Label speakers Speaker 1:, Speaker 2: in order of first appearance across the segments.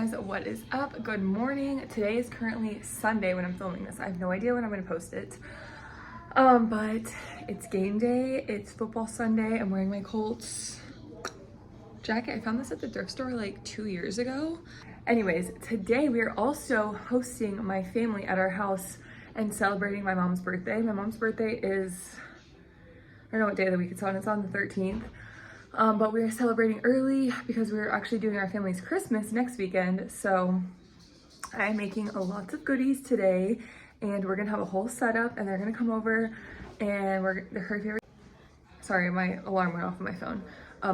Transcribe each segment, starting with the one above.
Speaker 1: guys, what is up? Good morning. Today is currently Sunday when I'm filming this. I have no idea when I'm going to post it. But it's game day. It's football Sunday. I'm wearing my Colts jacket. I found this at the thrift store like 2 years ago. Anyways, today we are also hosting my family at our house and celebrating my mom's birthday. My mom's birthday is, I don't know what day of the week it's on. It's on the 13th. But we are celebrating early because we're actually doing our family's Christmas next weekend. So I'm making a lot of goodies today, and we're gonna have a whole setup, and they're gonna come over, and her favorite. Sorry, my alarm went off on my phone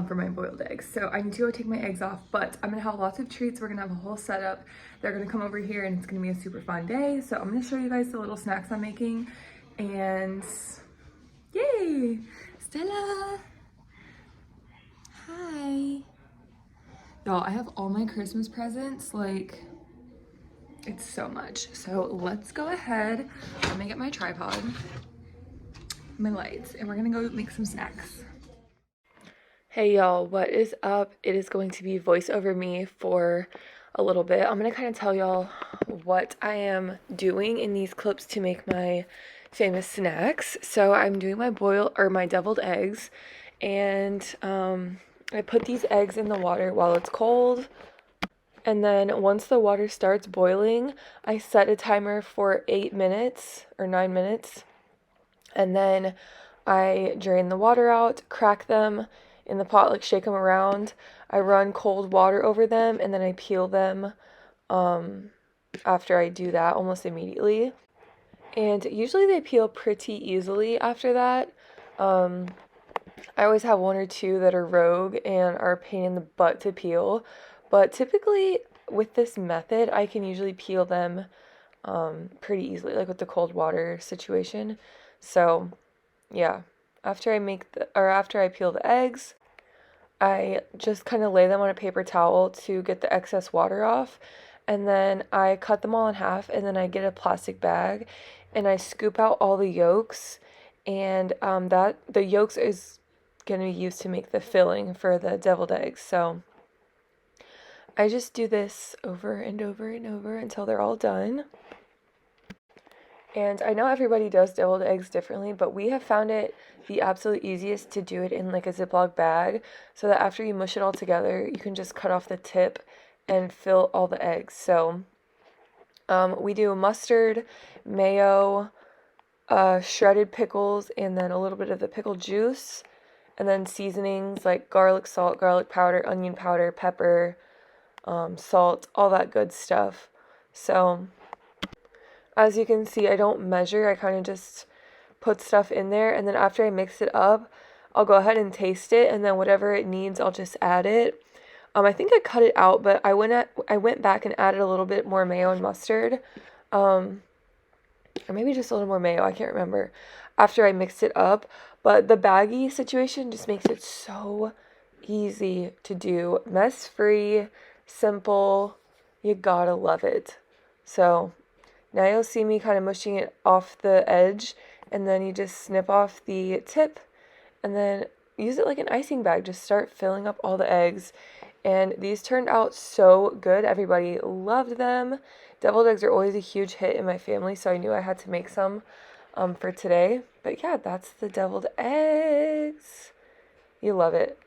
Speaker 1: for my boiled eggs. So I need to go take my eggs off, but I'm gonna have lots of treats. We're gonna have a whole setup. They're gonna come over here, and it's gonna be a super fun day. So I'm gonna show you guys the little snacks I'm making, and yay, Stella. Hi. Y'all, I have all my Christmas presents, like, it's so much. So let's go ahead. Let me get my tripod, my lights, and we're gonna go make some snacks. Hey y'all, what is up? It is going to be voice over me for a little bit. I'm gonna kind of tell y'all what I am doing in these clips to make my famous snacks. So I'm doing my deviled eggs, and I put these eggs in the water while it's cold, and then once the water starts boiling, I set a timer for 8 minutes or 9 minutes, and then I drain the water out, crack them in the pot, like shake them around. I run cold water over them, and then I peel them after I do that almost immediately. And usually they peel pretty easily after that. I always have one or two that are rogue and are a pain in the butt to peel, but typically with this method, I can usually peel them pretty easily, like with the cold water situation. So yeah, after I peel the eggs, I just kind of lay them on a paper towel to get the excess water off, and then I cut them all in half, and then I get a plastic bag and I scoop out all the yolks, and the yolks is going to be used to make the filling for the deviled eggs. So I just do this over and over and over until they're all done. And I know everybody does deviled eggs differently, but we have found it the absolute easiest to do it in like a Ziploc bag, so that after you mush it all together, you can just cut off the tip and fill all the eggs. So we do mustard, mayo, shredded pickles, and then a little bit of the pickle juice, and then seasonings like garlic salt, garlic powder, onion powder, pepper, salt, all that good stuff. So as you can see, I don't measure. I kind of just put stuff in there, and then after I mix it up, I'll go ahead and taste it, and then whatever it needs, I'll just add it. I think I cut it out, but I went back and added a little bit more mayo and mustard, or maybe just a little more mayo, I can't remember, after I mixed it up. But the baggy situation just makes it so easy to do, mess-free, simple. You gotta love it. So now you'll see me kind of mushing it off the edge, and then you just snip off the tip, and then use it like an icing bag. Just start filling up all the eggs, and these turned out so good. Everybody loved them. Deviled eggs are always a huge hit in my family, so I knew I had to make some for today. But yeah, that's the deviled eggs. You love it.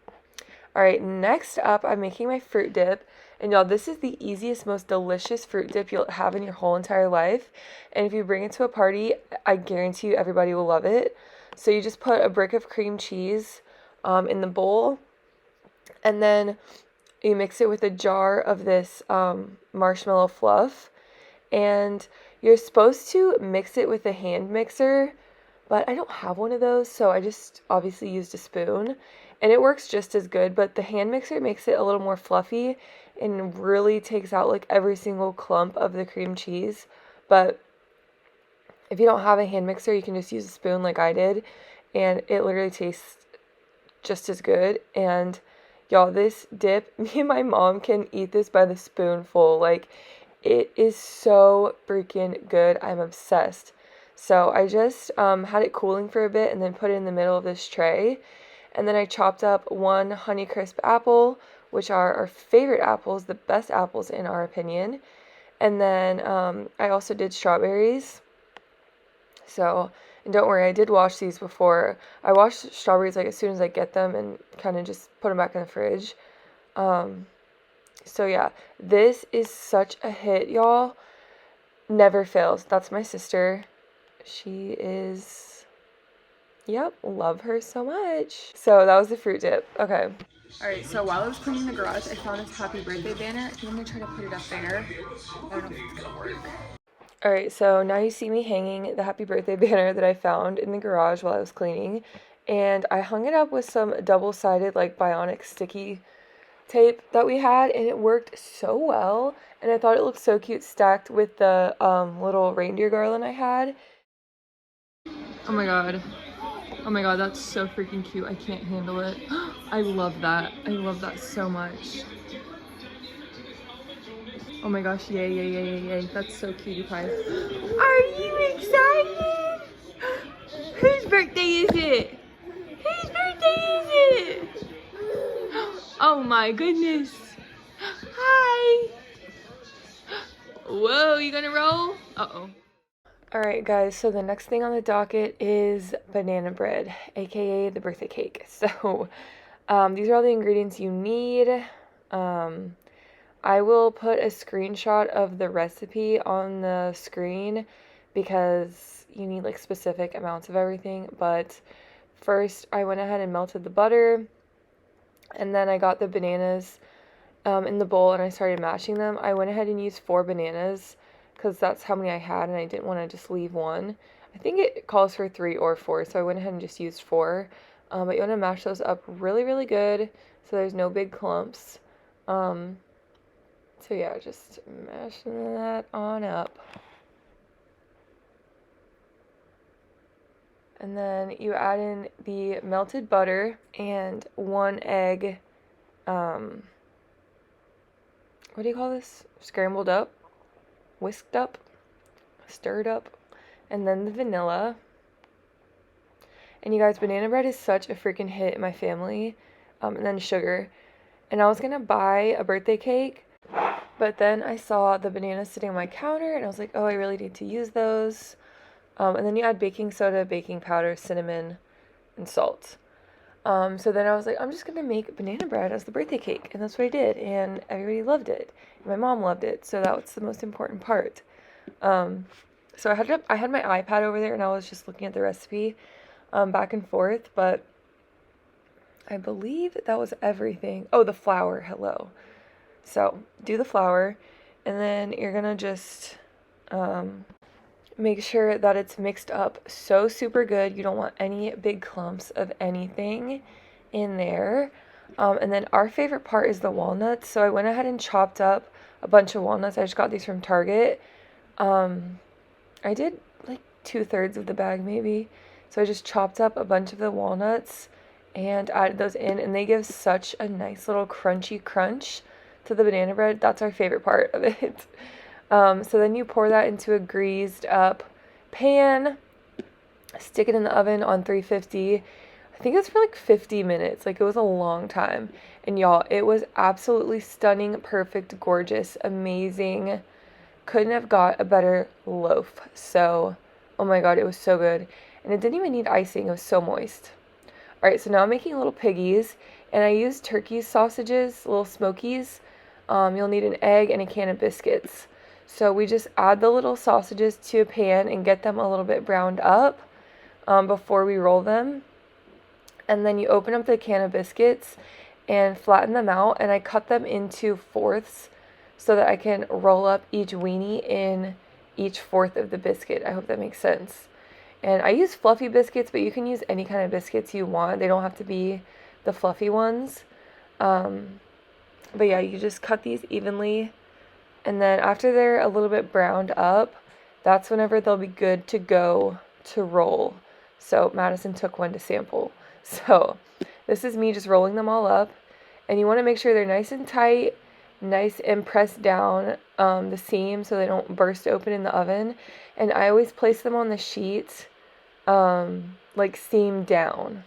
Speaker 1: All right, next up, I'm making my fruit dip. And y'all, this is the easiest, most delicious fruit dip you'll have in your whole entire life. And if you bring it to a party, I guarantee you everybody will love it. So you just put a brick of cream cheese in the bowl, and then you mix it with a jar of this marshmallow fluff. And you're supposed to mix it with a hand mixer, but I don't have one of those, so I just obviously used a spoon. And it works just as good, but the hand mixer makes it a little more fluffy and really takes out like every single clump of the cream cheese. But if you don't have a hand mixer, you can just use a spoon like I did, and it literally tastes just as good. And y'all, this dip, me and my mom can eat this by the spoonful. Like, it is so freaking good. I'm obsessed. So I just had it cooling for a bit and then put it in the middle of this tray. And then I chopped up one Honeycrisp apple, which are our favorite apples, the best apples in our opinion. And then I also did strawberries. So, and don't worry, I did wash these before. I wash strawberries like as soon as I get them and kind of just put them back in the fridge. So yeah, this is such a hit, y'all. Never fails. That's my sister. She is, yep, love her so much. So that was the fruit dip. Okay. Alright, so while I was cleaning the garage, I found this happy birthday banner. I think I'm gonna try to put it up there. I don't know if it's gonna work. Alright, so now you see me hanging the happy birthday banner that I found in the garage while I was cleaning. And I hung it up with some double-sided, like, bionic sticky tape that we had, and it worked so well. And I thought it looked so cute stacked with the little reindeer garland I had. Oh my god. Oh my god, that's so freaking cute. I can't handle it. I love that. I love that so much. Oh my gosh, yay, yay, yay, yay, yay. That's so cute, you guys. Are you excited? Whose birthday is it? Whose birthday is it? Oh my goodness. Hi. Whoa, you gonna roll? Uh-oh. Alright guys, so the next thing on the docket is banana bread, aka the birthday cake. So, these are all the ingredients you need. I will put a screenshot of the recipe on the screen because you need like specific amounts of everything. But first I went ahead and melted the butter, and then I got the bananas in the bowl and I started mashing them. I went ahead and used 4 bananas because that's how many I had and I didn't want to just leave one. I think it calls for 3 or 4, so I went ahead and just used 4. But you want to mash those up really, really good so there's no big clumps. So yeah, just mashing that on up. And then you add in the melted butter and 1 egg, what do you call this? Scrambled up, whisked up, stirred up, and then the vanilla. And you guys, banana bread is such a freaking hit in my family, and then sugar. And I was gonna buy a birthday cake, but then I saw the bananas sitting on my counter, and I was like, oh, I really need to use those. And then you add baking soda, baking powder, cinnamon, and salt. So then I was like, I'm just gonna make banana bread as the birthday cake, and that's what I did, and everybody loved it. My mom loved it, so that was the most important part. So I had my iPad over there, and I was just looking at the recipe, back and forth, but I believe that was everything. Oh, the flour, hello. So, do the flour, and then you're gonna just make sure that it's mixed up so super good. You don't want any big clumps of anything in there. And then our favorite part is the walnuts. So I went ahead and chopped up a bunch of walnuts. I just got these from Target. I did like 2/3 of the bag maybe. So I just chopped up a bunch of the walnuts and added those in, and they give such a nice little crunchy crunch to the banana bread. That's our favorite part of it. So then you pour that into a greased up pan, stick it in the oven on 350. I think it's for like 50 minutes. Like, it was a long time. And y'all, it was absolutely stunning, perfect, gorgeous, amazing. Couldn't have got a better loaf. So, oh my god, it was so good. And it didn't even need icing. It was so moist. Alright, so now I'm making little piggies. And I used turkey sausages, little smokies. You'll need an egg and a can of biscuits. So we just add the little sausages to a pan and get them a little bit browned up before we roll them. And then you open up the can of biscuits and flatten them out. And I cut them into fourths so that I can roll up each weenie in each fourth of the biscuit. I hope that makes sense. And I use fluffy biscuits, but you can use any kind of biscuits you want. They don't have to be the fluffy ones. But yeah, you just cut these evenly. And then after they're a little bit browned up, that's whenever they'll be good to go to roll. So Madison took one to sample. So this is me just rolling them all up. And you want to make sure they're nice and tight, nice and pressed down the seam so they don't burst open in the oven. And I always place them on the sheet like seam down.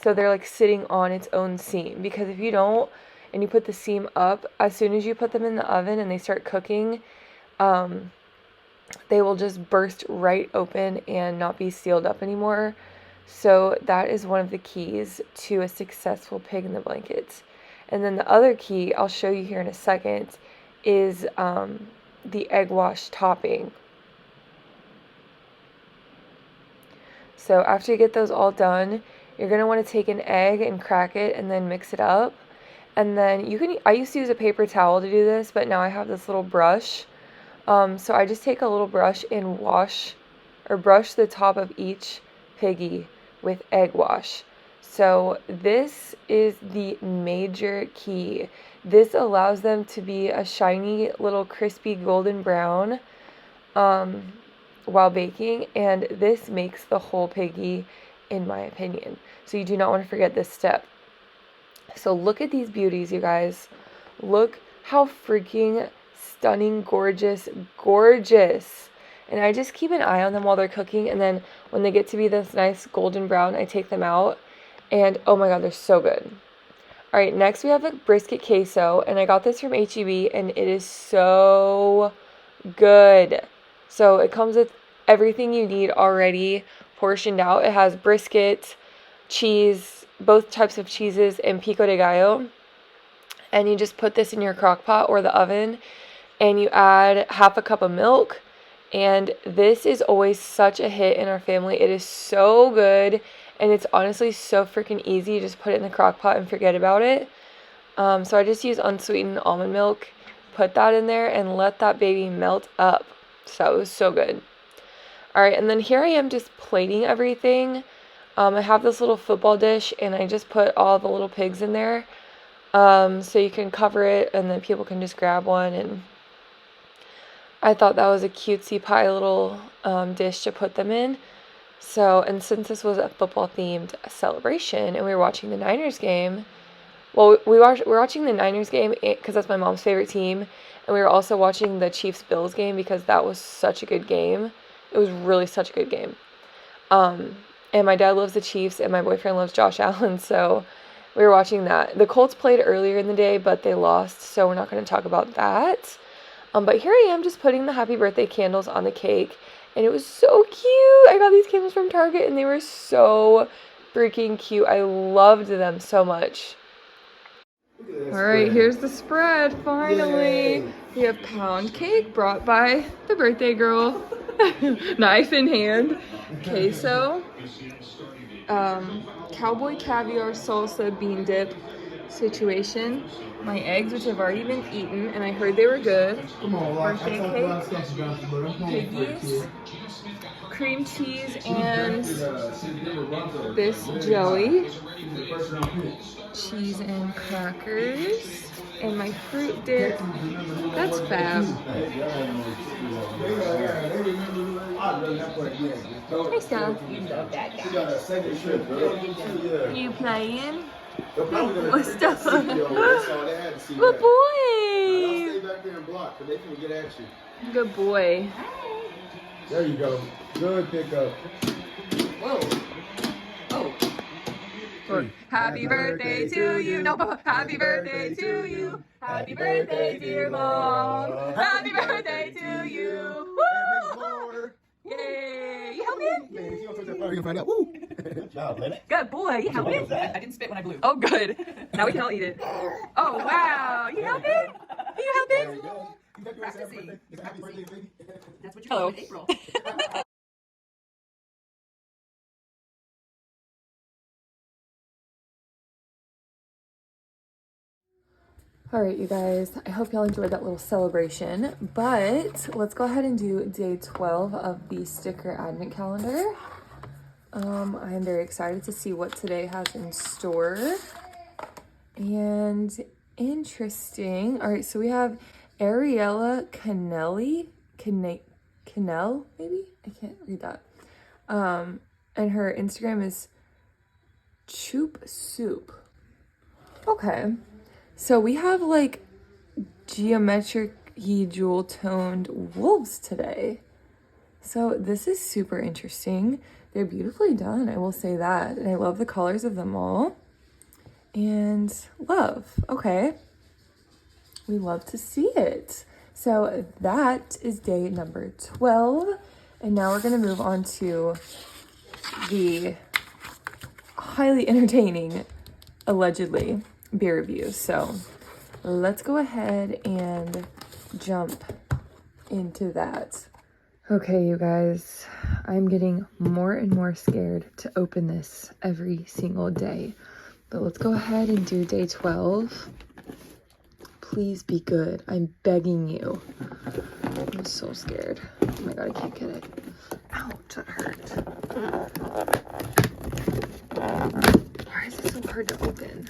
Speaker 1: So they're like sitting on its own seam. Because if you don't, and you put the seam up, as soon as you put them in the oven and they start cooking, they will just burst right open and not be sealed up anymore. So that is one of the keys to a successful pig in the blanket. And then the other key, I'll show you here in a second, is the egg wash topping. So after you get those all done, you're going to want to take an egg and crack it and then mix it up. And then I used to use a paper towel to do this, but now I have this little brush. So I just take a little brush and brush the top of each piggy with egg wash. So this is the major key. This allows them to be a shiny little crispy golden brown while baking, and this makes the whole piggy, in my opinion. So you do not want to forget this step. So look at these beauties, you guys. Look how freaking stunning, gorgeous. And I just keep an eye on them while they're cooking, and then when they get to be this nice golden brown, I take them out, and oh my god, they're so good. All right, next we have a brisket queso, and I got this from H-E-B, and it is so good. So it comes with everything you need already portioned out. It has brisket, cheese, both types of cheeses, and pico de gallo. And you just put this in your crock pot or the oven, and you add half a cup of milk. And this is always such a hit in our family. It is so good, and it's honestly so freaking easy. You just put it in the crock pot and forget about it. So I just use unsweetened almond milk, put that in there, and let that baby melt up. So it was so good. All right, and then here I am just plating everything. I have this little football dish, and I just put all the little pigs in there. So you can cover it, and then people can just grab one. And I thought that was a cutesy pie little dish to put them in. So, and since this was a football-themed celebration, and we were watching the Niners game, well, we were watching the Niners game because that's my mom's favorite team, and we were also watching the Chiefs-Bills game because that was such a good game. It was really such a good game. And my dad loves the Chiefs, and my boyfriend loves Josh Allen, so we were watching that. The Colts played earlier in the day, but they lost, so we're not going to talk about that. But here I am just putting the happy birthday candles on the cake, and it was so cute. I got these candles from Target, and they were so freaking cute. I loved them so much. All right, here's the spread, finally. Yay. We have pound cake brought by the birthday girl. Knife in hand. Queso. Cowboy caviar salsa bean dip situation. My eggs, which have already been eaten, and I heard they were good. Birthday cake. Piggies. Cream cheese and this jelly. Cheese and crackers. And my fruit dip. That's fab. Hey, Steph. You playing? What's up? Good boy. Good boy.
Speaker 2: There you go. Good pickup.
Speaker 3: Whoa. Oh.
Speaker 1: Happy birthday to you. No, happy birthday to you. Happy birthday, dear Mom. Happy birthday to you. Woo! Yay. You helping?
Speaker 2: You can find out. Woo! Good job, baby.
Speaker 1: Good boy. You helping?
Speaker 3: I didn't spit when I blew.
Speaker 1: Oh, good. Now we can all eat it. Oh, wow. You helping? You helping?
Speaker 2: There you go.
Speaker 3: Practicing.
Speaker 2: It's a happy birthday, baby.
Speaker 3: That's what you
Speaker 1: Hello.
Speaker 3: do in April.
Speaker 1: All right, you guys, I hope y'all enjoyed that little celebration, but let's go ahead and do day 12 of the sticker advent calendar. I am very excited to see what today has in store. And interesting. All right, so we have Ariella Cannell, maybe? I can't read that. And her Instagram is Choop Soup. Okay. So we have like geometric-y jewel-toned wolves today. So this is super interesting. They're beautifully done, I will say that. And I love the colors of them all. and love. Okay. We love to see it. So that is day number 12. And now we're going to move on to the highly entertaining, allegedly, beer review. So let's go ahead and jump into that. Okay, you guys, I'm getting more and more scared to open this every single day. But let's go ahead and do day 12. Please be good. I'm begging you. I'm so scared. Oh my god, I can't get it. Ouch, that hurt. Why is it so hard to open?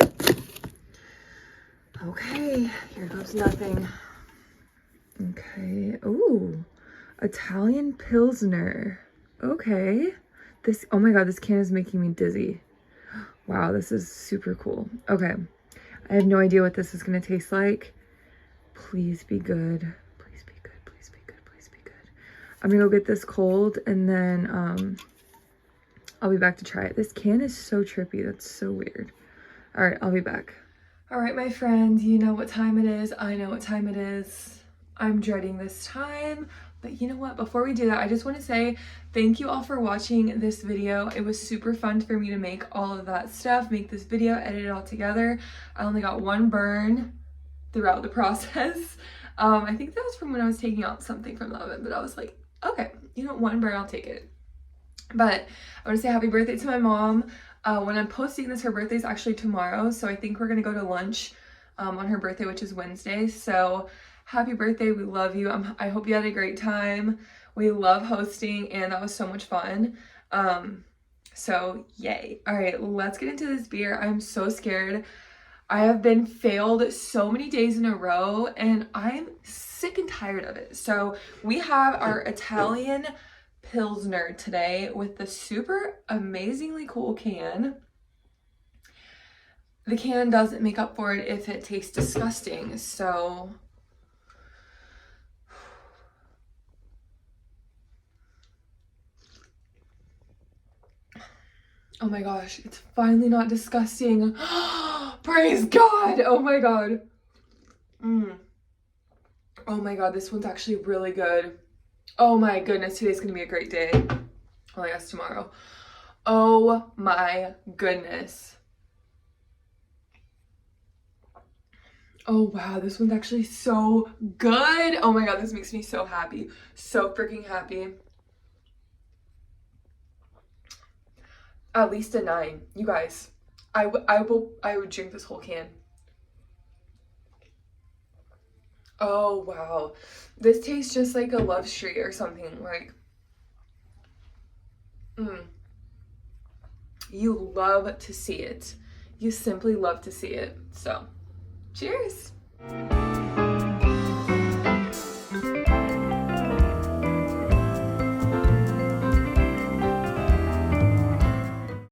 Speaker 1: Okay, here goes nothing. Okay. Ooh, Italian Pilsner. Okay. This, oh my god, this can is making me dizzy. Wow, this is super cool. Okay. I have no idea what this is going to taste like. Please be good. Please be good. Please be good. Please be good. I'm going to go get this cold and then I'll be back to try it. This can is so trippy. That's so weird. All right, I'll be back. All right, my friends, you know what time it is. I know what time it is. I'm dreading this time. But you know what? Before we do that, I just want to say thank you all for watching this video. It was super fun for me to make all of that stuff, make this video, edit it all together. I only got one burn throughout the process. I think that was from when I was taking out something from the oven, but I was like, okay, you know, one burn, I'll take it. But I want to say happy birthday to my mom. When I'm posting this, her birthday is actually tomorrow, so I think we're gonna go to lunch on her birthday, which is Wednesday. So happy birthday, we love you. I hope you had a great time. We love hosting and that was so much fun. So yay. All right, let's get into this beer. I'm so scared. I have been failed so many days in a row and I'm sick and tired of it. So we have our Italian Pilsner today with the super amazingly cool can. The can doesn't make up for it if it tastes disgusting, so oh my gosh, it's finally not disgusting. Praise God. Oh my god. Oh my god, this one's actually really good. Oh my goodness, today's gonna be a great day. Well, I guess tomorrow. Oh my goodness. Oh wow, this one's actually so good. Oh my god, this makes me so happy. So freaking happy. At least a 9. You guys, I would drink this whole can. Oh wow. This tastes just like a Love Street or something. Like you love to see it. You simply love to see it. So cheers.